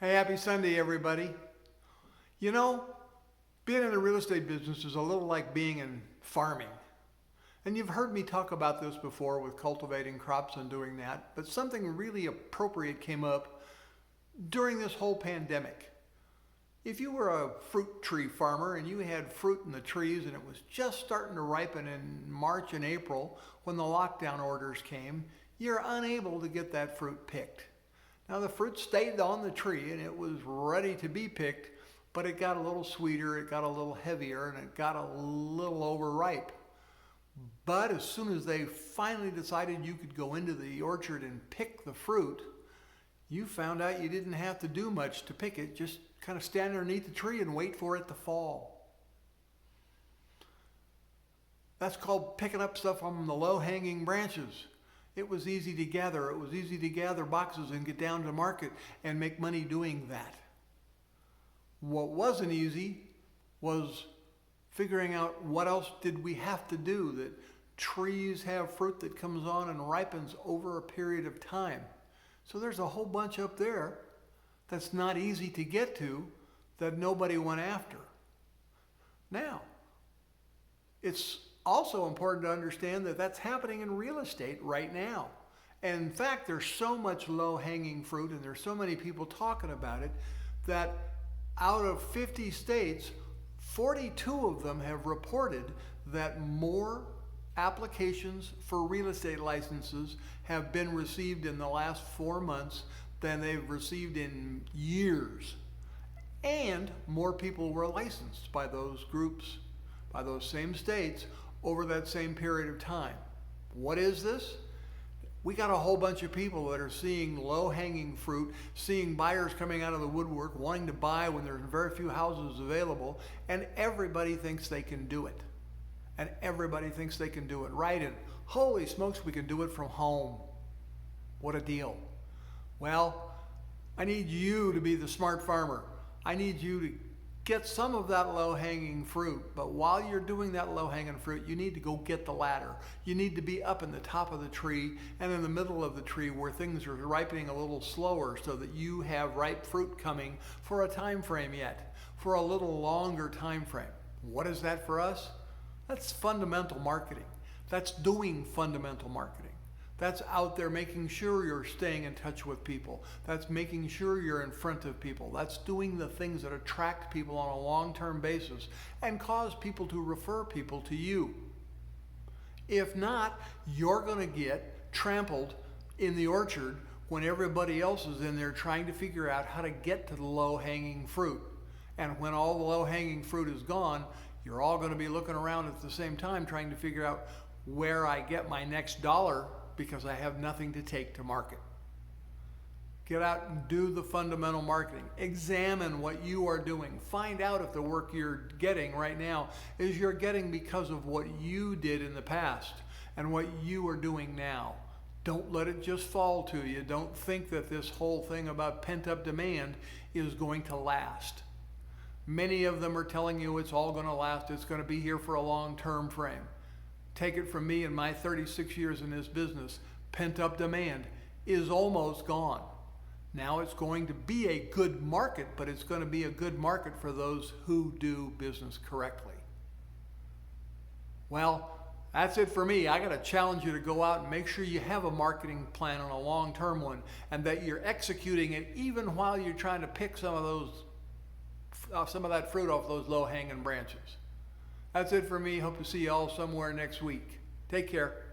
Hey, happy Sunday, everybody. You know, being in the real estate business is a little like being in farming. And you've heard me talk about this before with cultivating crops and doing that, but something really appropriate came up during this whole pandemic. If you were a fruit tree farmer and you had fruit in the trees and it was just starting to ripen in March and April when the lockdown orders came, you're unable to get that fruit picked. Now the fruit stayed on the tree and it was ready to be picked, but it got a little sweeter, it got a little heavier, and it got a little overripe. But as soon as they finally decided you could go into the orchard and pick the fruit, you found out you didn't have to do much to pick it, just kind of stand underneath the tree and wait for it to fall. That's called picking up stuff from the low-hanging branches. It was easy to gather. It was easy to gather boxes and get down to market and make money doing that. What wasn't easy was figuring out what else did we have to do, that trees have fruit that comes on and ripens over a period of time. So there's a whole bunch up there that's not easy to get to that nobody went after. Now, it's also important to understand that that's happening in real estate right now. And in fact, there's so much low-hanging fruit and there's so many people talking about it that out of 50 states, 42 of them have reported that more applications for real estate licenses have been received in the last 4 months than they've received in years. And more people were licensed by those groups, by those same states, over that same period of time. What is this? We got a whole bunch of people that are seeing low-hanging fruit, seeing buyers coming out of the woodwork, wanting to buy when there's very few houses available, and everybody thinks they can do it. And everybody thinks they can do it right, and holy smokes, we can do it from home. What a deal. Well, I need you to be the smart farmer. I need you to get some of that low-hanging fruit, but while you're doing that low-hanging fruit, you need to go get the ladder. You need to be up in the top of the tree and in the middle of the tree where things are ripening a little slower so that you have ripe fruit coming for a time frame yet, for a little longer time frame. What is that for us? That's fundamental marketing. That's doing fundamental marketing. That's out there making sure you're staying in touch with people. That's making sure you're in front of people. That's doing the things that attract people on a long-term basis and cause people to refer people to you. If not, you're going to get trampled in the orchard when everybody else is in there trying to figure out how to get to the low-hanging fruit. And when all the low-hanging fruit is gone, you're all going to be looking around at the same time trying to figure out where I get my next dollar, because I have nothing to take to market. Get out and do the fundamental marketing. Examine what you are doing. Find out if the work you're getting right now is you're getting because of what you did in the past and what you are doing now. Don't let it just fall to you. Don't think that this whole thing about pent-up demand is going to last. Many of them are telling you it's all going to last. It's going to be here for a long-term frame. Take it from me in my 36 years in this business, pent-up demand is almost gone. Now it's going to be a good market, but it's going to be a good market for those who do business correctly. Well, that's it for me. I got to challenge you to go out and make sure you have a marketing plan on a long-term one and that you're executing it even while you're trying to pick some of that fruit off those low-hanging branches. That's it for me. Hope to see you all somewhere next week. Take care.